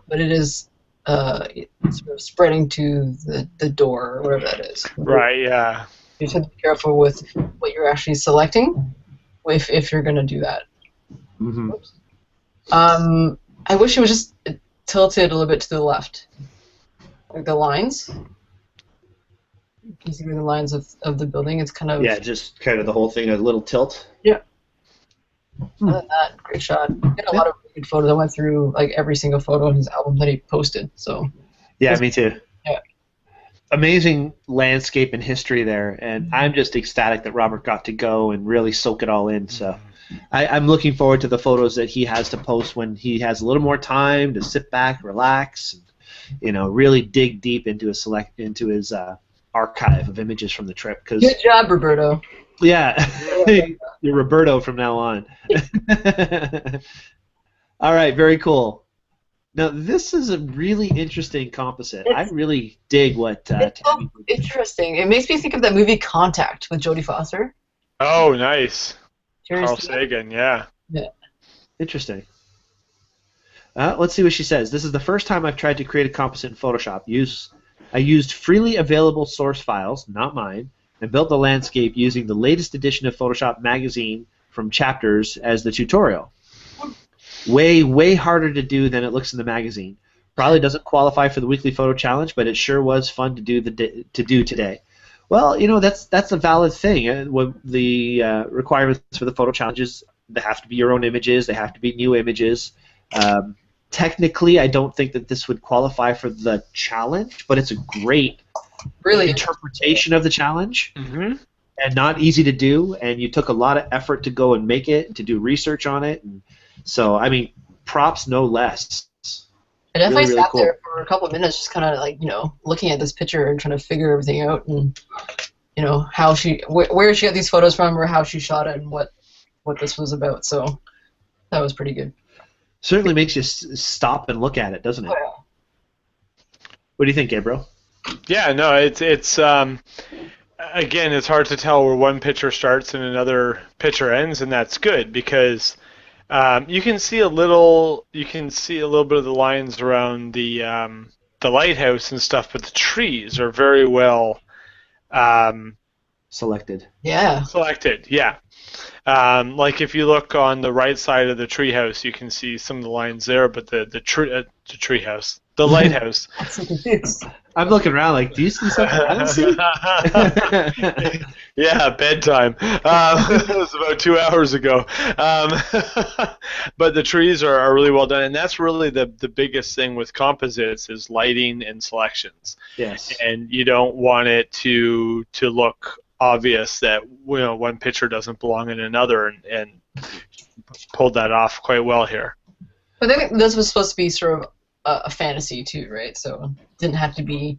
but it is sort of spreading to the door or whatever that is. Right. Yeah. You have to be careful with what you're actually selecting. If you're gonna do that. Mm-hmm. I wish it was just tilted a little bit to the left, like the lines. You see the lines of the building. It's kind of just kind of the whole thing, a little tilt. Yeah. Other than that, great shot. He had a lot of really good photos. I went through like every single photo in his album that he posted. So. Yeah, me too. Yeah. Amazing landscape and history there, and I'm just ecstatic that Robert got to go and really soak it all in. So I'm looking forward to the photos that he has to post when he has a little more time to sit back, relax, and really dig deep into his archive of images from the trip. Good job, Roberto. Yeah, you're Roberto from now on. All right, very cool. Now, this is a really interesting composite. I really dig what... it's so interesting. It makes me think of that movie Contact with Jodie Foster. Oh, nice. Carl Sagan, yeah. Yeah. Interesting. Let's see what she says. This is the first time I've tried to create a composite in Photoshop. I used freely available source files, not mine, and built the landscape using the latest edition of Photoshop magazine from Chapters as the tutorial. Way, way harder to do than it looks in the magazine. Probably doesn't qualify for the weekly photo challenge, but it sure was fun to do today. Well, that's a valid thing. The requirements for the photo challenges, they have to be your own images. They have to be new images. Technically, I don't think that this would qualify for the challenge, but it's a great interpretation of the challenge. Mm-hmm. And not easy to do, and you took a lot of effort to go and make it, to do research on it. And so, I mean, props no less. I definitely really sat cool. there for a couple of minutes, just kind of like, looking at this picture and trying to figure everything out, and how where she got these photos from, or how she shot it, and what this was about. So that was pretty good. Certainly makes you stop and look at it, doesn't it? Oh, yeah. What do you think, Gabriel? Yeah, no, it's again, it's hard to tell where one picture starts and another picture ends, and that's good because you can see a little bit of the lines around the lighthouse and stuff, but the trees are very well Selected. Yeah. selected. Yeah. Like if you look on the right side of the treehouse, you can see some of the lines there, but the treehouse, the lighthouse. I'm so confused. I'm looking around like, do you see something I don't see? Yeah, bedtime. It was about 2 hours ago. But the trees are really well done, and that's really the biggest thing with composites is lighting and selections. Yes. And you don't want it to look obvious that one picture doesn't belong in another, and pulled that off quite well here. But I think this was supposed to be sort of a fantasy too, right? So it didn't have to be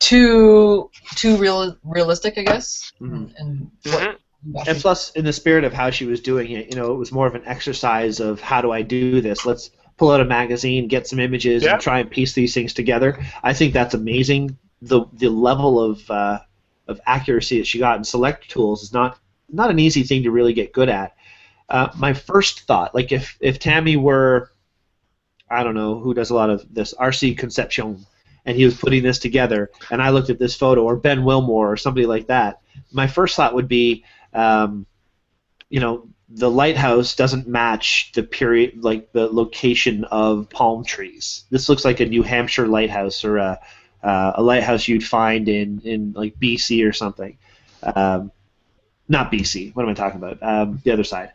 too realistic, I guess. Mm-hmm. And plus, in the spirit of how she was doing it, it was more of an exercise of how do I do this? Let's pull out a magazine, get some images, and try and piece these things together. I think that's amazing. The level of accuracy that she got in select tools is not an easy thing to really get good at. My first thought, like if Tammy were, I don't know who does a lot of this, RC Concepcion, and he was putting this together, and I looked at this photo, or Ben Wilmore, or somebody like that, my first thought would be, the lighthouse doesn't match the period, like the location of palm trees. This looks like a New Hampshire lighthouse, or a lighthouse you'd find in like BC or something. Not BC. What am I talking about? The other side.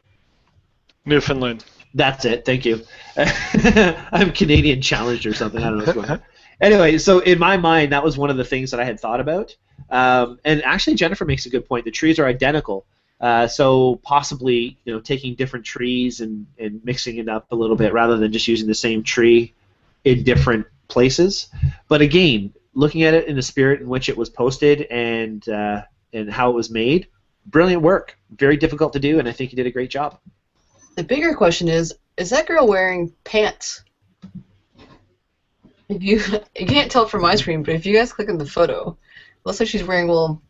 Newfoundland. That's it. Thank you. I'm Canadian challenged or something. I don't know what's going on. Anyway, so in my mind, that was one of the things that I had thought about. And actually, Jennifer makes a good point. The trees are identical. So possibly, taking different trees and mixing it up a little bit rather than just using the same tree in different places. But again, looking at it in the spirit in which it was posted and how it was made, brilliant work. Very difficult to do, and I think you did a great job. the bigger question is that girl wearing pants? If you can't tell from my screen, but if you guys click on the photo, it looks like she's wearing little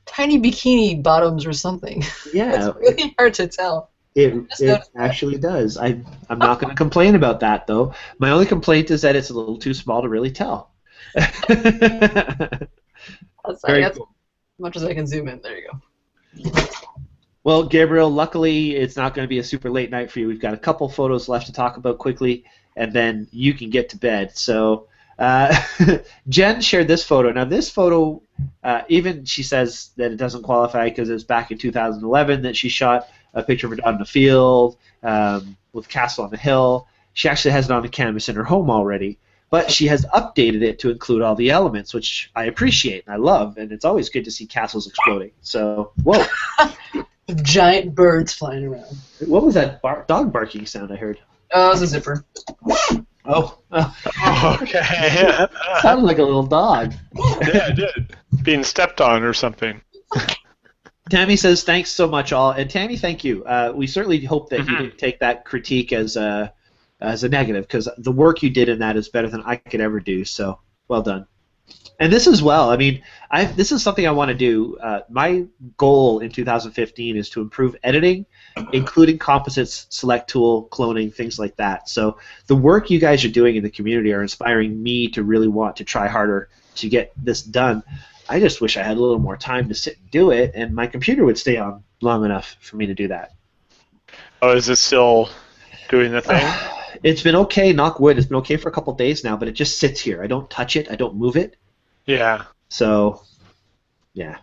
tiny bikini bottoms or something. Yeah. It's really hard to tell. It actually does. I'm not going to complain about that, though. My only complaint is that it's a little too small to really tell. That's Very as cool. much as I can zoom in. There you go. Well, Gabriel, luckily it's not going to be a super late night for you. We've got a couple photos left to talk about quickly, and then you can get to bed. So Jen shared this photo. Now, this photo, even she says that it doesn't qualify because it's back in 2011 that she shot a picture of her out in the field with Castle on the Hill. She actually has it on the canvas in her home already, but she has updated it to include all the elements, which I appreciate and I love, and it's always good to see castles exploding. So, whoa. Giant birds flying around. What was that dog barking sound I heard? Oh, it was a zipper. Oh. Okay. Sounded like a little dog. Yeah, it did. Being stepped on or something. Tammy says, thanks so much, all. And Tammy, thank you. We certainly hope that you didn't take that critique as a negative, because the work you did in that is better than I could ever do, so well done. And this as well. I mean, this is something I want to do. My goal in 2015 is to improve editing, including composites, select tool, cloning, things like that. So the work you guys are doing in the community are inspiring me to really want to try harder to get this done. I just wish I had a little more time to sit and do it, and my computer would stay on long enough for me to do that. Oh, is it still doing the thing? It's been okay, knock wood. It's been okay for a couple days now, but it just sits here. I don't touch it. I don't move it. Yeah. So, yeah.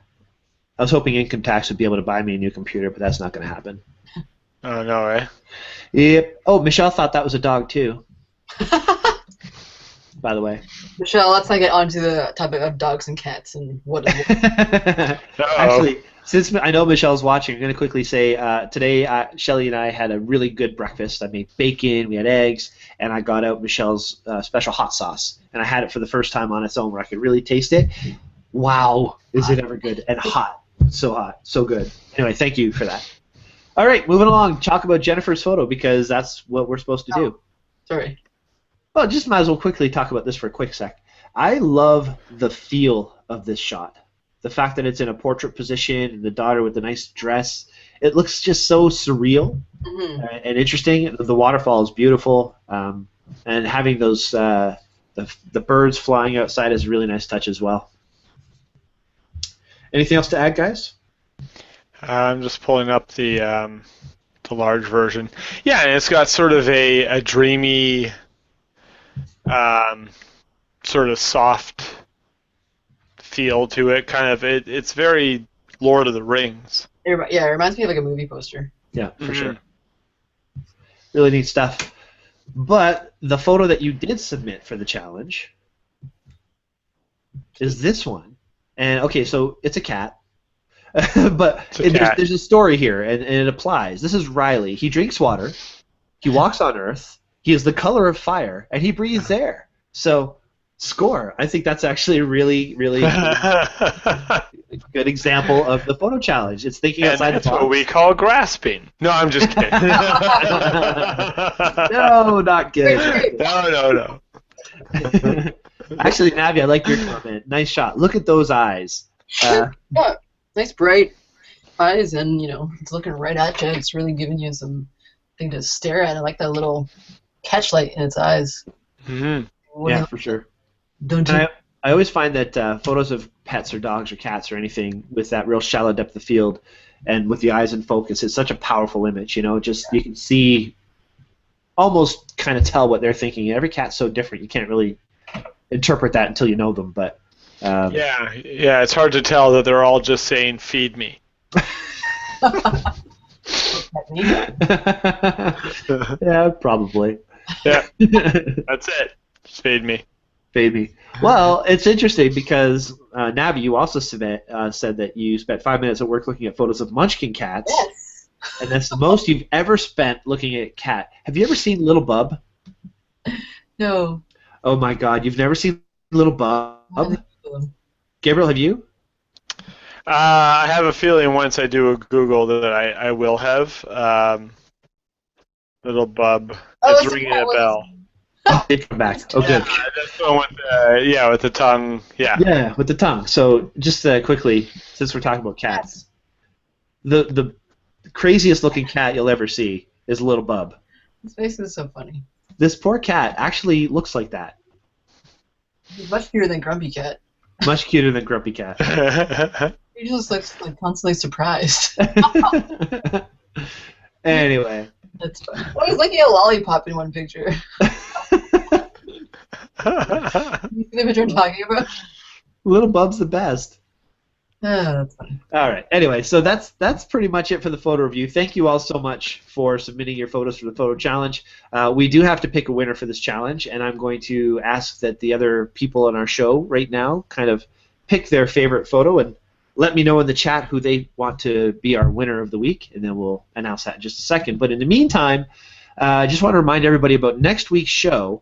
I was hoping Income Tax would be able to buy me a new computer, but that's not going to happen. Oh, no, eh? Yep. Oh, Michelle thought that was a dog, too. by the way. Michelle, let's not get onto the topic of dogs and cats and what. Actually, since I know Michelle's watching, I'm going to quickly say today Shelly and I had a really good breakfast. I made bacon, we had eggs, and I got out Michelle's special hot sauce. And I had it for the first time on its own where I could really taste it. Wow, is it ever good. And hot. Hot. So good. Anyway, thank you for that. All right, moving along. Talk about Jennifer's photo because that's what we're supposed to do. Sorry. Well, just might as well quickly talk about this for a quick sec. I love the feel of this shot. The fact that it's in a portrait position and the daughter with the nice dress. It looks just so surreal and interesting. The waterfall is beautiful. And having those the birds flying outside is a really nice touch as well. Anything else to add, guys? I'm just pulling up the large version. Yeah, and it's got sort of a dreamy, sort of soft feel to it. Kind of, it's very Lord of the Rings. It reminds me of like a movie poster. Yeah, for sure. Really neat stuff. But the photo that you did submit for the challenge is this one. And okay, so it's a cat. But there's a story here, and it applies. This is Riley. He drinks water. He walks on Earth. He is the color of fire, and he breathes air. So, score. I think that's actually a really, really good example of the photo challenge. It's thinking outside the box. That's what we call grasping. No, I'm just kidding. No, not good. No. Actually, Navi, I like your comment. Nice shot. Look at those eyes. Yeah. Nice bright eyes, and it's looking right at you. It's really giving you something to stare at. I like that little catchlight in its eyes. Mm-hmm. Yeah, for sure. Don't you? I always find that photos of pets or dogs or cats or anything with that real shallow depth of field and with the eyes in focus, it's such a powerful image. Just you can see, almost kind of tell what they're thinking. Every cat's so different. You can't really interpret that until you know them, but. Yeah, it's hard to tell that they're all just saying, feed me. Yeah, probably. Yeah, that's it. Just feed me. Feed me. Well, it's interesting because, Navi, you also said that you spent 5 minutes at work looking at photos of Munchkin cats. Yes. And that's the most you've ever spent looking at a cat. Have you ever seen Little Bub? No. Oh my God, you've never seen Little Bub? Gabriel, have you? I have a feeling once I do a Google that I will have. Little Bub. It's ringing a bell. It come back. Oh, good. That's the one with the tongue. Yeah. Yeah, with the tongue. So just quickly, since we're talking about cats, the craziest looking cat you'll ever see is Little Bub. His face is so funny. This poor cat actually looks like that. He's much cuter than Grumpy Cat. Much cuter than Grumpy Cat. He just looks like constantly surprised. Anyway. That's funny. Well, he's licking a lollipop in one picture. You see the picture I'm talking about? Little Bub's the best. That's funny. All right. Anyway, so that's pretty much it for the photo review. Thank you all so much for submitting your photos for the photo challenge. We do have to pick a winner for this challenge, and I'm going to ask that the other people on our show right now kind of pick their favorite photo and let me know in the chat who they want to be our winner of the week, and then we'll announce that in just a second. But in the meantime, I just want to remind everybody about next week's show.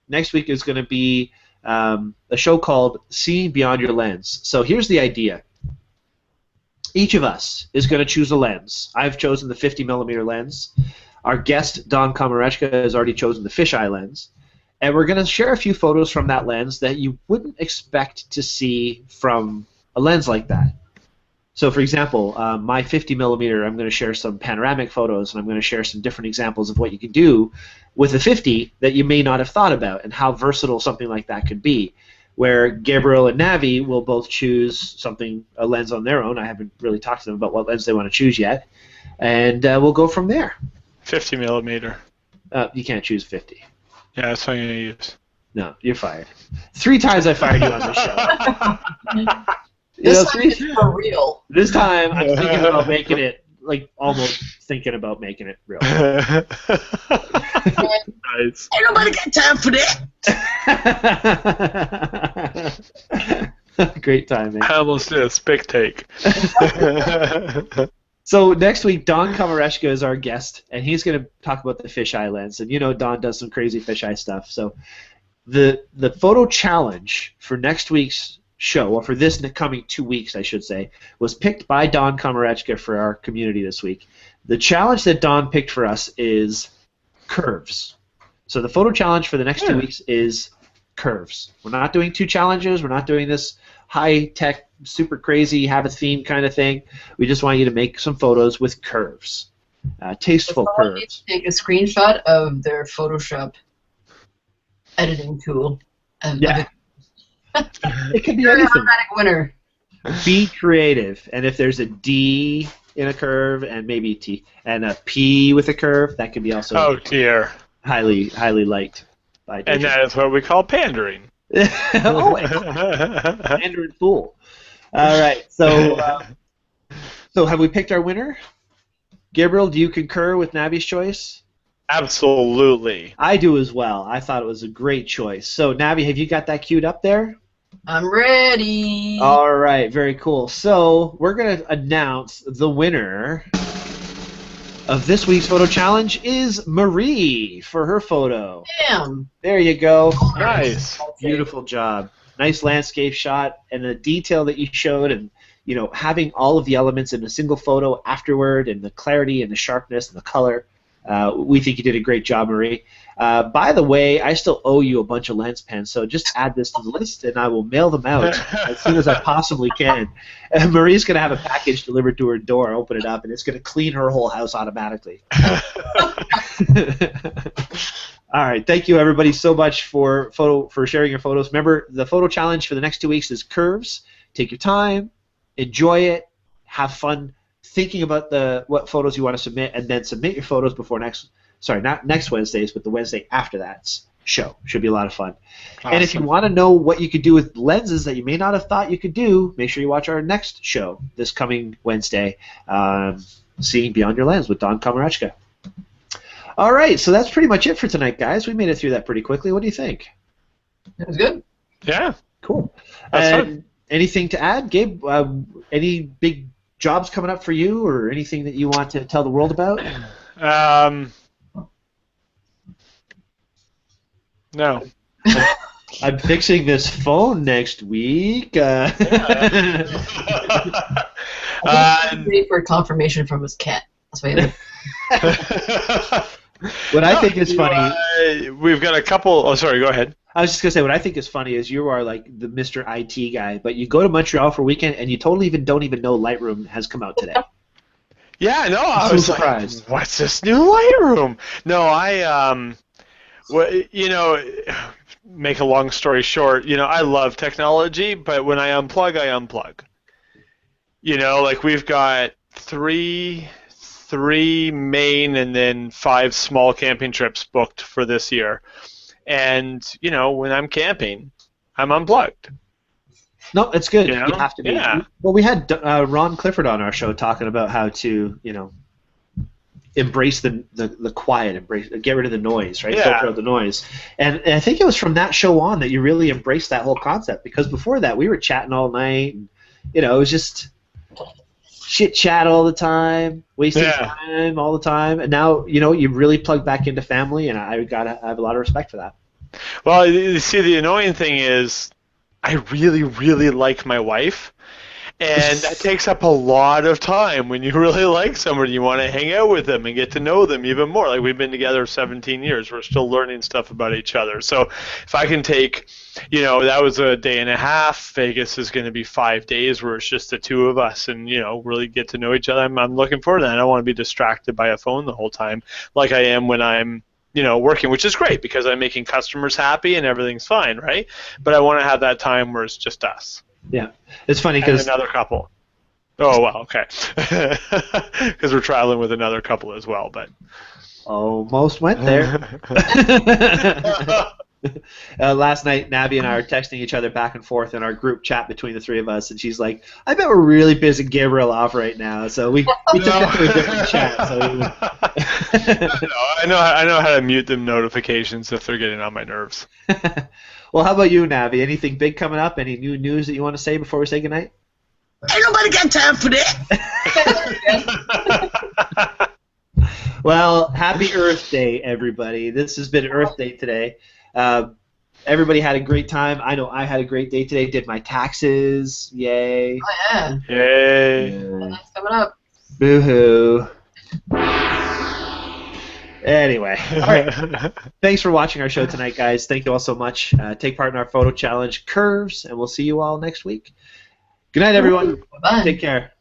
Next week is going to be a show called Seeing Beyond Your Lens. So here's the idea. Each of us is going to choose a lens. I've chosen the 50mm lens. Our guest, Don Komarechka, has already chosen the fisheye lens. And we're going to share a few photos from that lens that you wouldn't expect to see from a lens like that. So, for example, my 50mm, I'm going to share some panoramic photos, and I'm going to share some different examples of what you can do with a 50 that you may not have thought about and how versatile something like that could be. Where Gabriel and Navi will both choose a lens on their own. I haven't really talked to them about what lens they want to choose yet. And we'll go from there. 50mm. You can't choose 50. Yeah, that's what I'm going to use. No, you're fired. 3 times I fired you on this show. This time it's for real. This time I'm thinking about making it, almost thinking about making it real. Nice. Ain't nobody got time for that. Great time, man. I almost did a spick take. So next week, Don Komarechka is our guest, and he's going to talk about the fisheye lens. And you know Don does some crazy fisheye stuff. So the photo challenge for next week's show, or for this coming 2 weeks, I should say, was picked by Don Komarechka for our community this week. The challenge that Don picked for us is curves. So the photo challenge for the next 2 weeks is curves. We're not doing 2 challenges. We're not doing this high-tech, super crazy, have a theme kind of thing. We just want you to make some photos with curves. Tasteful curves. Need to take a screenshot of their Photoshop editing tool. Yeah. It could be You're an anything. automatic winner. Be creative. And if there's a D in a curve and maybe a T and a P with a curve, that could be also Oh, dear. highly liked by And that is what we call pandering. oh, Mandarin fool. All right, so have we picked our winner? Gabriel, do you concur with Navi's choice? Absolutely. I do as well. I thought it was a great choice. So, Navi, have you got that queued up there? I'm ready. All right, very cool. So, we're going to announce the winner of this week's photo challenge is Marie for her photo. Damn. There you go. Nice. Beautiful job. Nice landscape shot, and the detail that you showed, and having all of the elements in a single photo afterward, and the clarity and the sharpness and the color. We think you did a great job, Marie. By the way, I still owe you a bunch of lens pens, so just add this to the list, and I will mail them out as soon as I possibly can. And Marie's going to have a package delivered to her door, open it up, and it's going to clean her whole house automatically. All right, thank you everybody so much for sharing your photos. Remember, the photo challenge for the next 2 weeks is curves. Take your time, enjoy it, have fun thinking about what photos you want to submit, and then submit your photos before not next Wednesdays, but the Wednesday after that show. Should be a lot of fun. Awesome. And if you want to know what you could do with lenses that you may not have thought you could do, make sure you watch our next show this coming Wednesday, Seeing Beyond Your Lens with Don Komarechka. All right, so that's pretty much it for tonight, guys. We made it through that pretty quickly. What do you think? That was good. Yeah. Cool. That's fun. Anything to add, Gabe? Any big jobs coming up for you, or anything that you want to tell the world about? No. I'm fixing this phone next week. Wait for confirmation from his cat. That's what he did. What I think is funny. We've got a couple. Oh, sorry. Go ahead. I was just gonna say, what I think is funny is you are like the Mr. IT guy, but you go to Montreal for a weekend and you totally don't even know Lightroom has come out today. Yeah, no, I so was surprised. Like, what's this new Lightroom? No, make a long story short, I love technology, but when I unplug, I unplug. Like we've got three main and then 5 small camping trips booked for this year. And, when I'm camping, I'm unplugged. No, it's good. You have to be. Yeah. Well, we had Ron Clifford on our show talking about how to, embrace the quiet, get rid of the noise, right? Yeah. Filter out the noise. And I think it was from that show on that you really embraced that whole concept, because before that we were chatting all night, and, it was just chit chat all the time, wasting time all the time, and now you really plug back into family, and I have a lot of respect for that. Well, you see, the annoying thing is I really, really like my wife, and that takes up a lot of time. When you really like somebody, you want to hang out with them and get to know them even more. Like, we've been together 17 years. We're still learning stuff about each other. So if I can take, that was a day and a half. Vegas is going to be 5 days where it's just the two of us and, really get to know each other. I'm looking forward to that. I don't want to be distracted by a phone the whole time like I am when I'm working, which is great because I'm making customers happy and everything's fine, right? But I want to have that time where it's just us. Yeah, it's funny because another couple. Oh, well, okay. Because we're traveling with another couple as well, but almost went there. Last night, Nabby and I are texting each other back and forth in our group chat between the three of us, and she's like, "I bet we're really pissing Gabriel off right now." So we took that to a different chat. So I know how to mute them notifications if they're getting on my nerves. Well, how about you, Nabby? Anything big coming up? Any new news that you want to say before we say goodnight? Ain't nobody got time for that. Well, happy Earth Day, everybody. This has been Earth Day today. Everybody had a great time. I know I had a great day today. Did my taxes. Yay. Oh, yeah. Yay. That's coming up. Boo-hoo. Anyway, all right. Thanks for watching our show tonight, guys. Thank you all so much. Take part in our photo challenge, Curves, and we'll see you all next week. Good night, everyone. Bye. Take care.